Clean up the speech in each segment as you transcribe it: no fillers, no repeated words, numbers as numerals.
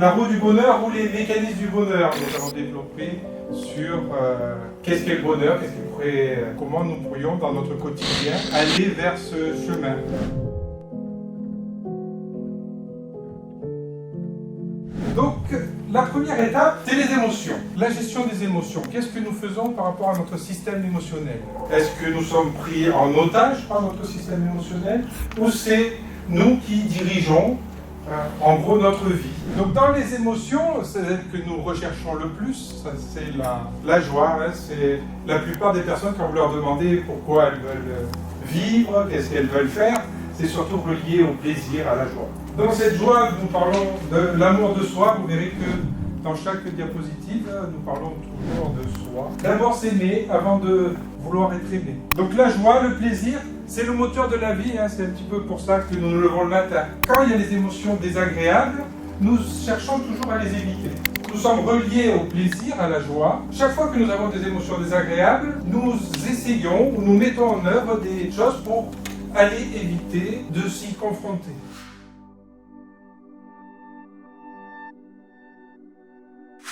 la roue du bonheur ou les mécanismes du bonheur. Nous allons développer sur qu'est-ce qu'est le bonheur, comment nous pourrions dans notre quotidien aller vers ce chemin. Donc, la première étape, c'est les émotions. La gestion des émotions. Qu'est-ce que nous faisons par rapport à notre système émotionnel? Est-ce que nous sommes pris en otage par notre système émotionnel ou c'est nous qui dirigeons en gros notre vie? Donc dans les émotions, celle que nous recherchons le plus, c'est la joie. C'est la plupart des personnes, quand vous leur demandez pourquoi elles veulent vivre, qu'est-ce qu'elles veulent faire, c'est surtout relié au plaisir, à la joie. Dans cette joie, nous parlons de l'amour de soi. Vous verrez que dans chaque diapositive, nous parlons toujours de soi. D'abord s'aimer avant de vouloir être aimé. Donc la joie, le plaisir, c'est le moteur de la vie. C'est un petit peu pour ça que nous nous levons le matin. Quand il y a des émotions désagréables, nous cherchons toujours à les éviter. Nous sommes reliés au plaisir, à la joie. Chaque fois que nous avons des émotions désagréables, nous essayons ou nous mettons en œuvre des choses pour aller éviter de s'y confronter.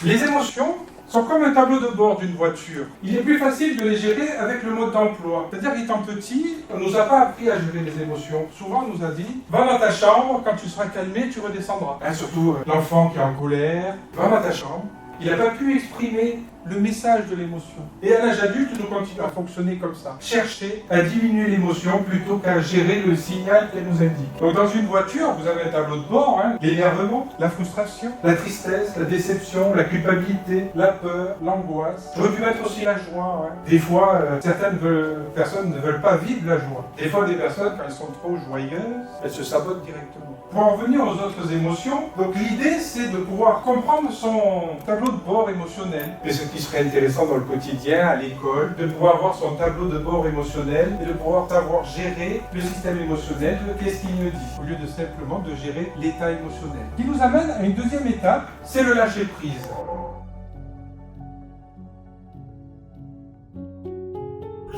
Les émotions sont comme un tableau de bord d'une voiture. Il est plus facile de les gérer avec le mode d'emploi. C'est-à-dire qu'étant petit, on ne nous a pas appris à gérer les émotions. Souvent, on nous a dit « Va dans ta chambre, quand tu seras calmé, tu redescendras. » Surtout l'enfant qui est en colère, « Va dans ta chambre. » Il n'a pas pu exprimer le message de l'émotion. Et à l'âge adulte, nous continuons à fonctionner comme ça. Chercher à diminuer l'émotion plutôt qu'à gérer le signal qu'elle nous indique. Donc dans une voiture, vous avez un tableau de bord, l'énervement, la frustration, la tristesse, la déception, la culpabilité, la peur, l'angoisse. J'aurais pu mettre aussi la joie. Des fois, certaines personnes ne veulent pas vivre la joie. Des fois, des personnes, quand elles sont trop joyeuses, elles se sabotent directement. Pour en revenir aux autres émotions, donc l'idée c'est de pouvoir comprendre son tableau de bord émotionnel. Et ce qui serait intéressant dans le quotidien, à l'école, de pouvoir voir son tableau de bord émotionnel et de pouvoir savoir gérer le système émotionnel, qu'est-ce qu'il me dit, au lieu de simplement de gérer l'état émotionnel. Ce qui nous amène à une deuxième étape, c'est le lâcher prise.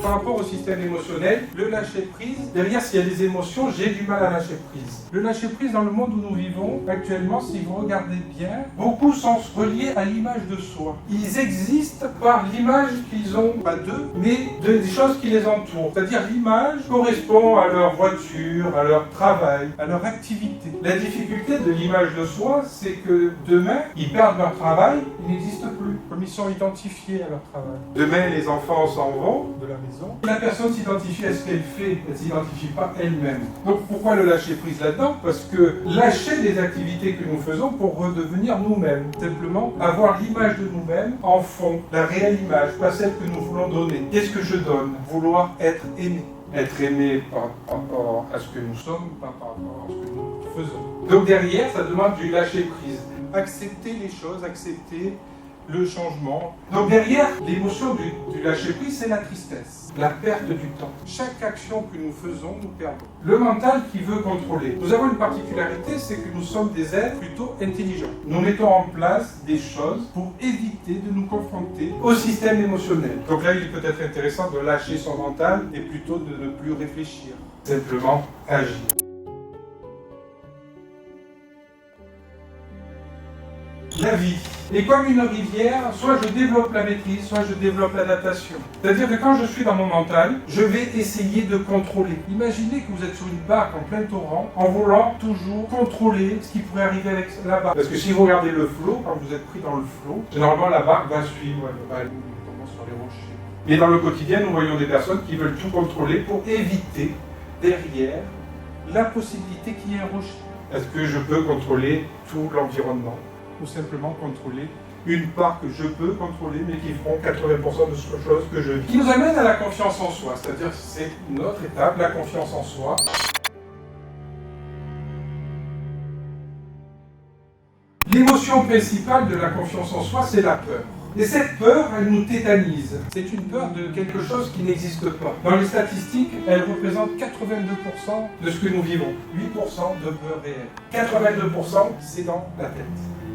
Par rapport au système émotionnel, le lâcher-prise, derrière s'il y a des émotions, j'ai du mal à lâcher prise. Le lâcher-prise dans le monde où nous vivons actuellement, si vous regardez bien, beaucoup sont reliés à l'image de soi. Ils existent par l'image qu'ils ont, pas d'eux, mais des choses qui les entourent. C'est-à-dire l'image correspond à leur voiture, à leur travail, à leur activité. La difficulté de l'image de soi, c'est que demain, ils perdent leur travail, ils n'existent plus, comme ils sont identifiés à leur travail. Demain, les enfants s'en vont de la maison. La personne s'identifie à ce qu'elle fait, elle ne s'identifie pas elle-même. Donc pourquoi le lâcher prise là-dedans? Parce que lâcher des activités que nous faisons pour redevenir nous-mêmes. Simplement avoir l'image de nous-mêmes en fond, la réelle image, pas celle que nous voulons donner. Qu'est-ce que je donne? Vouloir être aimé. Être aimé par rapport à ce que nous sommes, pas par rapport à ce que nous faisons. Donc derrière, ça demande du lâcher prise. Accepter les choses, accepter le changement. Donc derrière, l'émotion du lâcher-prise, c'est la tristesse, la perte du temps. Chaque action que nous faisons, nous perdons. Le mental qui veut contrôler. Nous avons une particularité, c'est que nous sommes des êtres plutôt intelligents. Nous mettons en place des choses pour éviter de nous confronter au système émotionnel. Donc là, il est peut-être intéressant de lâcher son mental et plutôt de ne plus réfléchir. Simplement agir. La vie est comme une rivière, soit je développe la maîtrise, soit je développe l'adaptation. C'est-à-dire que quand je suis dans mon mental, je vais essayer de contrôler. Imaginez que vous êtes sur une barque en plein torrent, en voulant toujours contrôler ce qui pourrait arriver avec la barque. Parce que si vous regardez le flot, quand vous êtes pris dans le flot, généralement la barque va suivre, elle va aller sur les rochers. Mais dans le quotidien, nous voyons des personnes qui veulent tout contrôler pour éviter, derrière, la possibilité qu'il y ait un rocher. Est-ce que je peux contrôler tout l'environnement ? Ou simplement contrôler une part que je peux contrôler, mais qui feront 80% de ce choses que je vis. Qui nous amène à la confiance en soi, c'est-à-dire que c'est une autre étape, la confiance en soi. L'émotion principale de la confiance en soi, c'est la peur. Et cette peur, elle nous tétanise. C'est une peur de quelque chose qui n'existe pas. Dans les statistiques, elle représente 82% de ce que nous vivons. 8% de peur réelle. 82%, c'est dans la tête.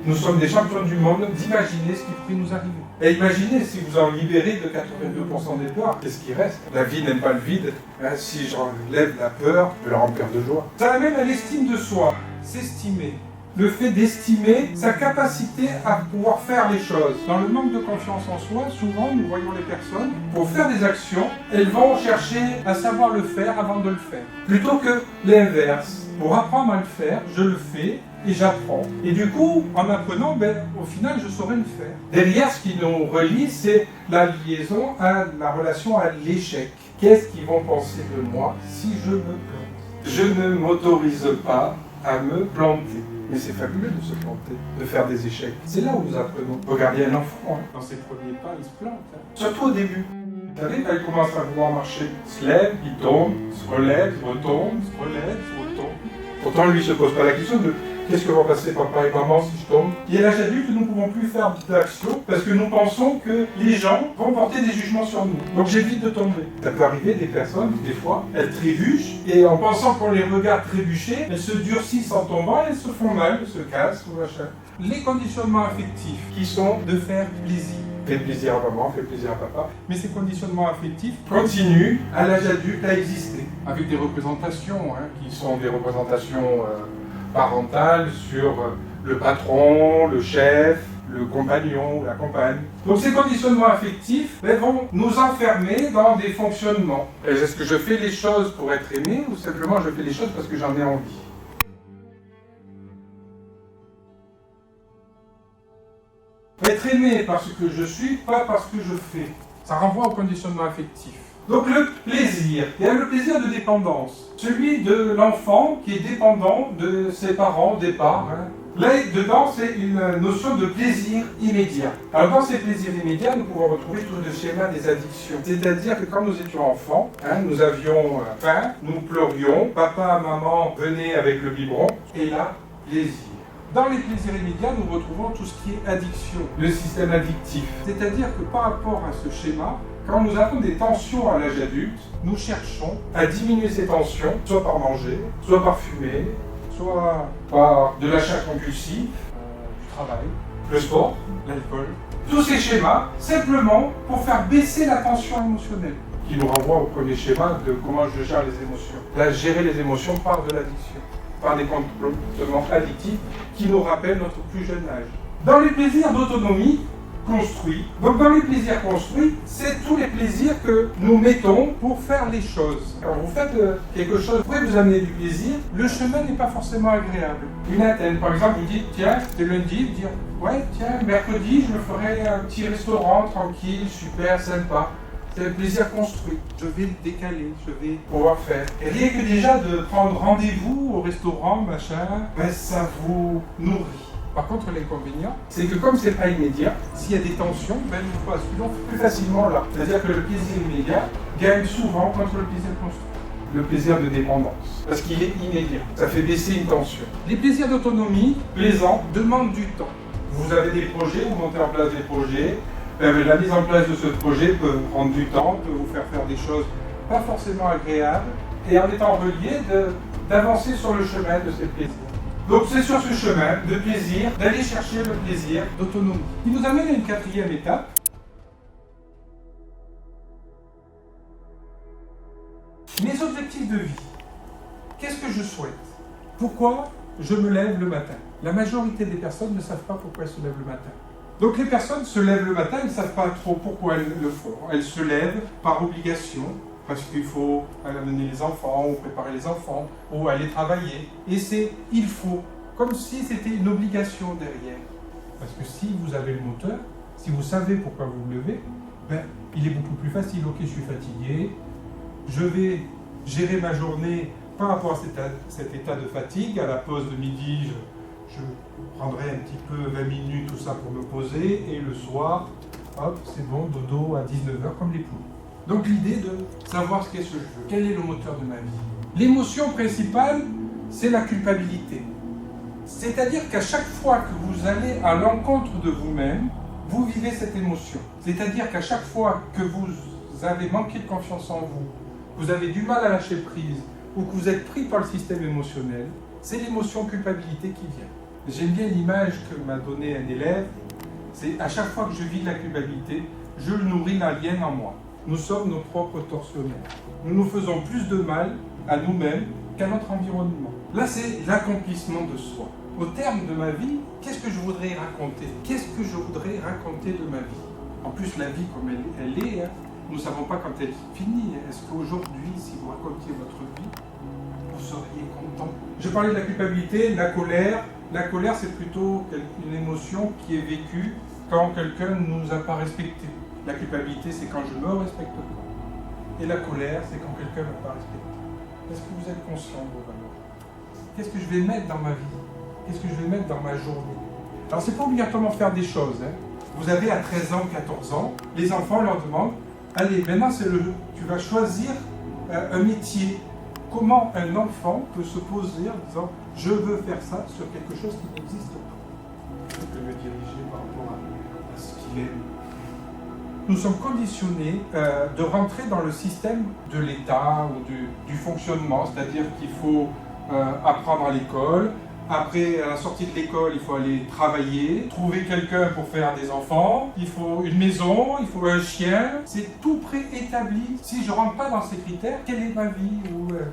Nous sommes des champions du monde d'imaginer ce qui pourrait nous arriver. Et imaginez si vous en libérez de 82% des peurs, qu'est-ce qui reste? La vie n'aime pas le vide. Si j'enlève la peur, je peux la remplir de joie. Ça amène à l'estime de soi, s'estimer. le fait d'estimer sa capacité à pouvoir faire les choses. Dans le manque de confiance en soi, souvent nous voyons les personnes, pour faire des actions, elles vont chercher à savoir le faire avant de le faire. Plutôt que l'inverse. Pour apprendre à le faire, je le fais et j'apprends. Et du coup, en apprenant, au final, je saurai le faire. Derrière, ce qui nous relie, c'est la liaison à la relation à l'échec. Qu'est-ce qu'ils vont penser de moi si je me plante? Je ne m'autorise pas à me planter. Mais c'est fabuleux de se planter, de faire des échecs. C'est là où nous apprenons. Regardez un enfant, dans ses premiers pas, il se plante. Surtout au début. Vous savez, quand il commence à vouloir marcher, il se lève, il tombe, se relève, il retombe, se relève, il retombe. Pourtant, lui, il ne se pose pas la question de qu'est-ce que vont passer papa et maman si je tombe. Et à l'âge adulte, nous ne pouvons plus faire d'action parce que nous pensons que les gens vont porter des jugements sur nous. Donc j'évite de tomber. Ça peut arriver des personnes, des fois, elles trébuchent et en pensant qu'on les regarde trébucher, elles se durcissent en tombant, elles se font mal, elles se cassent ou machin. Les conditionnements affectifs qui sont de faire plaisir. Fait plaisir à maman, fait plaisir à papa. Mais ces conditionnements affectifs continuent à l'âge adulte à exister. Avec des représentations, qui sont des représentations parentales sur le patron, le chef, le compagnon, la compagne. Donc ces conditionnements affectifs vont nous enfermer dans des fonctionnements. Est-ce que je fais les choses pour être aimé ou simplement je fais les choses parce que j'en ai envie? Être aimé parce que je suis, pas parce que je fais. Ça renvoie au conditionnement affectif. Donc le plaisir, il y a le plaisir de dépendance. Celui de l'enfant qui est dépendant de ses parents au départ. Là, dedans, c'est une notion de plaisir immédiat. Alors dans ces plaisirs immédiats, nous pouvons retrouver tout le schéma des addictions. C'est-à-dire que quand nous étions enfants, nous avions faim, nous pleurions, papa, maman venaient avec le biberon, et là, plaisir. Dans les plaisirs immédiats, nous retrouvons tout ce qui est addiction, le système addictif. C'est-à-dire que par rapport à ce schéma, quand nous avons des tensions à l'âge adulte, nous cherchons à diminuer ces tensions, soit par manger, soit par fumer, soit par de l'achat compulsif, du travail, le sport, l'alcool. Tous ces schémas, simplement pour faire baisser la tension émotionnelle, qui nous renvoie au premier schéma de comment je gère les émotions. Là, gérer les émotions par de l'addiction, par des comportements addictifs qui nous rappellent notre plus jeune âge. Dans les plaisirs d'autonomie construits, donc dans les plaisirs construits, c'est tous les plaisirs que nous mettons pour faire les choses. Quand vous faites quelque chose qui pourrait vous amener du plaisir, le chemin n'est pas forcément agréable. Une atteinte, par exemple, vous dites, tiens, c'est lundi, vous dites, ouais, tiens, mercredi, je me ferai un petit restaurant tranquille, super, sympa. C'est un plaisir construit. Je vais le décaler, je vais pouvoir faire. Et rien que déjà de prendre rendez-vous au restaurant, machin, ça vous nourrit. Par contre, l'inconvénient, c'est que comme c'est pas immédiat, s'il y a des tensions, nous basculons plus facilement là. C'est-à-dire que le plaisir immédiat gagne souvent contre le plaisir construit. Le plaisir de dépendance, parce qu'il est immédiat. Ça fait baisser une tension. Les plaisirs d'autonomie, plaisants, demandent du temps. Vous avez des projets, vous montez en place des projets. La mise en place de ce projet peut prendre du temps, peut vous faire des choses pas forcément agréables, et en étant relié, d'avancer sur le chemin de ces plaisirs. Donc c'est sur ce chemin de plaisir, d'aller chercher le plaisir d'autonomie. Il nous amène à une quatrième étape. Mes objectifs de vie. Qu'est-ce que je souhaite? Pourquoi je me lève le matin? La majorité des personnes ne savent pas pourquoi elles se lèvent le matin. Donc les personnes se lèvent le matin, elles ne savent pas trop pourquoi elles le font. Elles se lèvent par obligation, parce qu'il faut amener les enfants, ou préparer les enfants, ou aller travailler. Et c'est « il faut », comme si c'était une obligation derrière. Parce que si vous avez le moteur, si vous savez pourquoi vous vous levez, il est beaucoup plus facile. Ok, je suis fatigué, je vais gérer ma journée par rapport à cet état de fatigue. À la pause de midi, je prendrai un petit peu 20 minutes, tout ça pour me poser, et le soir, hop, c'est bon, dodo à 19h comme les poules. Donc l'idée de savoir ce qu'est-ce que je veux, quel est le moteur de ma vie. L'émotion principale, c'est la culpabilité. C'est-à-dire qu'à chaque fois que vous allez à l'encontre de vous-même, vous vivez cette émotion. C'est-à-dire qu'à chaque fois que vous avez manqué de confiance en vous, vous avez du mal à lâcher prise, ou que vous êtes pris par le système émotionnel, c'est l'émotion culpabilité qui vient. J'aime bien l'image que m'a donnée un élève, c'est à chaque fois que je vis de la culpabilité, je nourris l'alien en moi. Nous sommes nos propres tortionnaires. Nous nous faisons plus de mal à nous-mêmes qu'à notre environnement. Là, c'est l'accomplissement de soi. au terme de ma vie, qu'est-ce que je voudrais raconter? Qu'est-ce que je voudrais raconter de ma vie? En plus, la vie comme elle est, hein, nous ne savons pas quand elle finit. Est-ce qu'aujourd'hui, si vous racontiez votre vie, vous seriez content? Je parlais de la culpabilité, de la colère. La colère, c'est plutôt une émotion qui est vécue quand quelqu'un ne nous a pas respectés. La culpabilité, c'est quand je ne me respecte pas. Et la colère, c'est quand quelqu'un ne m'a pas respecté. Est-ce que vous êtes conscient de vos valeurs? Qu'est-ce que je vais mettre dans ma vie? Qu'est-ce que je vais mettre dans ma journée? Alors, c'est pas obligatoirement faire des choses. Hein. Vous avez à 13 ans, 14 ans, les enfants leur demandent « Allez, maintenant c'est le jeu. Tu vas choisir un métier. » Comment un enfant peut se poser en disant « Je veux faire ça sur quelque chose qui n'existe pas ?» Il peut me diriger par rapport à ce qu'il aime. Nous sommes conditionnés de rentrer dans le système de l'État ou du fonctionnement, c'est-à-dire qu'il faut apprendre à l'école. Après, à la sortie de l'école, il faut aller travailler, trouver quelqu'un pour faire des enfants, il faut une maison, il faut un chien. C'est tout préétabli. Si je ne rentre pas dans ces critères, quelle est ma vie?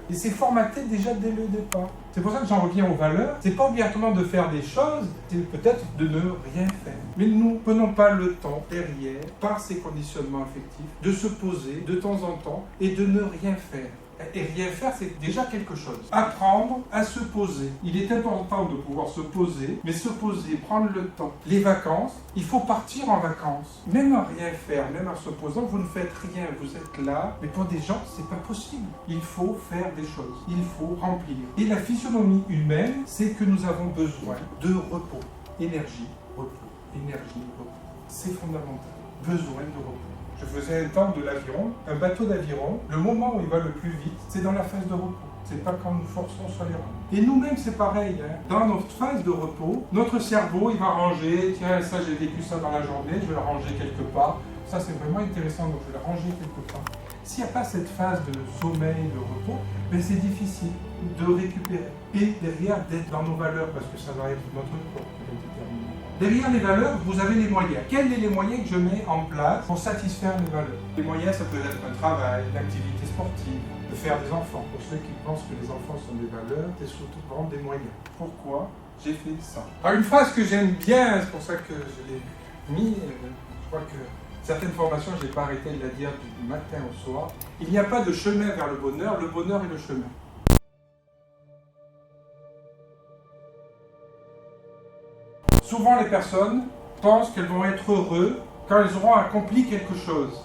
Et c'est formaté déjà dès le départ. C'est pour ça que j'en reviens aux valeurs. C'est pas obligatoirement de faire des choses, c'est peut-être de ne rien faire. Mais nous ne prenons pas le temps derrière, par ces conditionnements affectifs, de se poser de temps en temps et de ne rien faire. Et rien faire, c'est déjà quelque chose. Apprendre à se poser. Il est important de pouvoir se poser, mais se poser, prendre le temps. Les vacances, il faut partir en vacances. Même à rien faire, même en se posant, vous ne faites rien, vous êtes là. Mais pour des gens, c'est pas possible. Il faut faire des choses. Il faut remplir. Et la physionomie humaine, c'est que nous avons besoin de repos. Énergie, repos. Énergie, repos. C'est fondamental. Besoin de repos. Je faisais un temps de l'aviron, un bateau d'aviron, le moment où il va le plus vite, c'est dans la phase de repos. C'est pas quand nous forçons sur les rames. Et nous-mêmes, c'est pareil. Hein. Dans notre phase de repos, notre cerveau, il va ranger. Tiens, ça, j'ai vécu ça dans la journée, je vais le ranger quelque part. Ça, c'est vraiment intéressant, donc je vais le ranger quelque part. S'il n'y a pas cette phase de sommeil, de repos, ben c'est difficile de récupérer. Et derrière, d'être dans nos valeurs, parce que ça va être notre corps qui va être déterminé. Derrière les valeurs, vous avez les moyens. Quels sont les moyens que je mets en place pour satisfaire mes valeurs? Les moyens, ça peut être un travail, une activité sportive, de faire des enfants. Pour ceux qui pensent que les enfants sont des valeurs, c'est surtout prendre des moyens. Pourquoi j'ai fait ça? Alors une phrase que j'aime bien, c'est pour ça que je l'ai mis, je crois que certaines formations, je n'ai pas arrêté de la dire du matin au soir. Il n'y a pas de chemin vers le bonheur est le chemin. Souvent, les personnes pensent qu'elles vont être heureuses quand elles auront accompli quelque chose.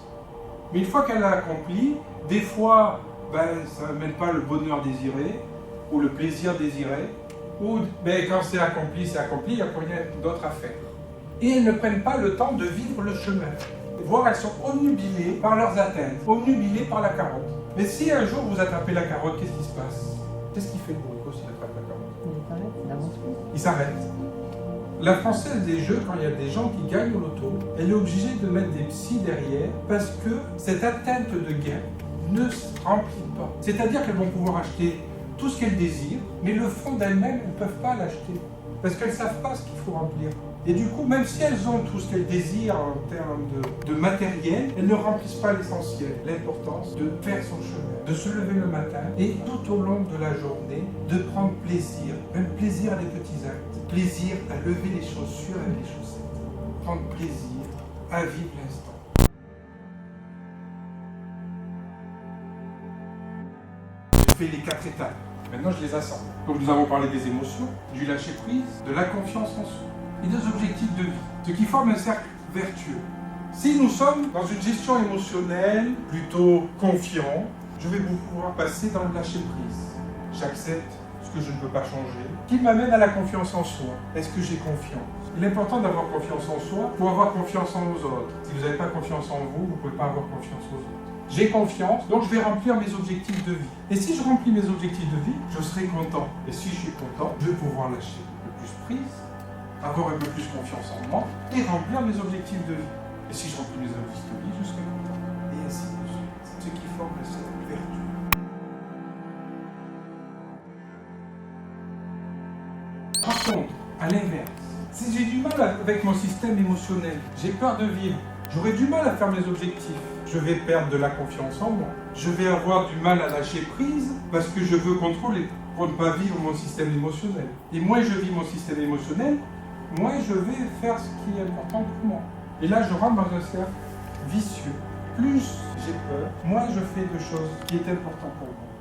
Mais une fois qu'elles l'ont accompli, des fois, ça n'amène pas le bonheur désiré ou le plaisir désiré. Ou quand c'est accompli, il n'y a plus rien d'autre à faire. Et elles ne prennent pas le temps de vivre le chemin. Voire elles sont obnubilées par leurs atteintes, obnubilées par la carotte. Mais si un jour vous attrapez la carotte, qu'est-ce qui se passe? Qu'est-ce qui fait le bourreau s'il attrape la carotte? Il s'arrête. La Française des Jeux, quand il y a des gens qui gagnent au loto, elle est obligée de mettre des psys derrière parce que cette atteinte de gain ne se remplit pas. C'est-à-dire qu'elles vont pouvoir acheter tout ce qu'elles désirent, mais le fond d'elles-mêmes, elles ne peuvent pas l'acheter parce qu'elles ne savent pas ce qu'il faut remplir. Et du coup, même si elles ont tout ce qu'elles désirent en termes de matériel, elles ne remplissent pas l'essentiel, l'importance de faire son chemin, de se lever le matin et tout au long de la journée, de prendre plaisir, même plaisir à des petits actes, plaisir à lever les chaussures avec les chaussettes, prendre plaisir à vivre l'instant. J'ai fait les 4 étapes, maintenant je les assemble. Donc nous avons parlé des émotions, du lâcher-prise, de la confiance en soi et des objectifs de vie, ce qui forme un cercle vertueux. Si nous sommes dans une gestion émotionnelle plutôt confiant, je vais pouvoir passer dans le lâcher-prise. J'accepte ce que je ne peux pas changer, qui m'amène à la confiance en soi. Est-ce que j'ai confiance? Il est important d'avoir confiance en soi pour avoir confiance en aux autres. Si vous n'avez pas confiance en vous, vous ne pouvez pas avoir confiance aux autres. J'ai confiance, donc je vais remplir mes objectifs de vie. Et si je remplis mes objectifs de vie, je serai content. Et si je suis content, je vais pouvoir lâcher le plus prise, avoir un peu plus confiance en moi et remplir mes objectifs de vie. Et si je remplis mes objectifs de vie, je serai content. Et ainsi de suite. C'est ce qui forme le cercle vertueux. Par contre, à l'inverse, si j'ai du mal avec mon système émotionnel, j'ai peur de vivre, J'aurai du mal à faire mes objectifs. Je vais perdre de la confiance en moi. Je vais avoir du mal à lâcher prise parce que je veux contrôler pour ne pas vivre mon système émotionnel. Et moins je vis mon système émotionnel, moins je vais faire ce qui est important pour moi. Et là, je rentre dans un cercle vicieux. Plus j'ai peur, moins je fais de choses qui est important pour moi.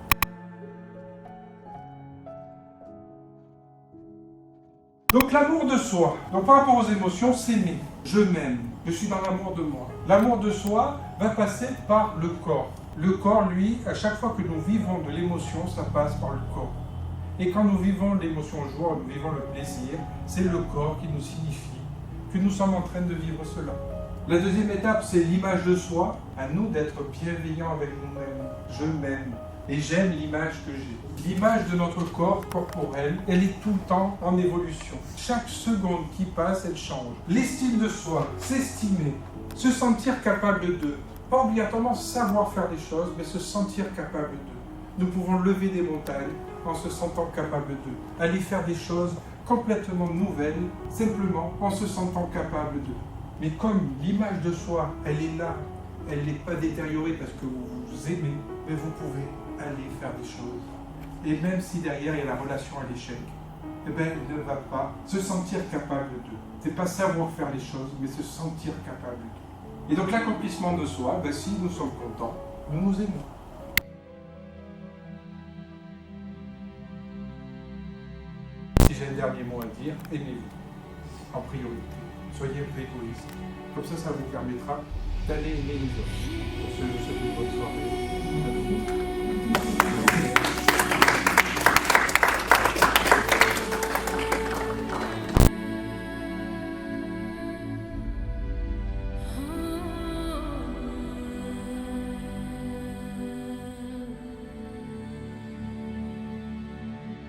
Donc l'amour de soi, donc par rapport aux émotions, s'aimer. Je m'aime, je suis dans l'amour de moi. L'amour de soi va passer par le corps. Le corps, lui, à chaque fois que nous vivons de l'émotion, ça passe par le corps. Et quand nous vivons l'émotion joie, nous vivons le plaisir, c'est le corps qui nous signifie que nous sommes en train de vivre cela. La deuxième étape, c'est l'image de soi. À nous d'être bienveillants avec nous-mêmes. Je m'aime et j'aime l'image que j'ai. L'image de notre corps corporel, elle est tout le temps en évolution. Chaque seconde qui passe, elle change. L'estime de soi, s'estimer, se sentir capable de. Pas obligatoirement savoir faire des choses, mais se sentir capable de. Nous pouvons lever des montagnes en se sentant capable de. Aller faire des choses complètement nouvelles, simplement en se sentant capable de. Mais comme l'image de soi, elle est là, elle n'est pas détériorée parce que vous vous aimez, mais vous pouvez aller faire des choses. Et même si derrière il y a la relation à l'échec, eh bien, elle ne va pas se sentir capable de. C'est pas savoir faire les choses, mais se sentir capable de. Et donc l'accomplissement de soi, ben, si nous sommes contents, nous nous aimons. Si j'ai un dernier mot à dire, aimez-vous en priorité. Soyez un peu égoïste. Comme ça vous permettra d'aller aimer les autres. Pour ce, je vous souhaite une bonne soirée.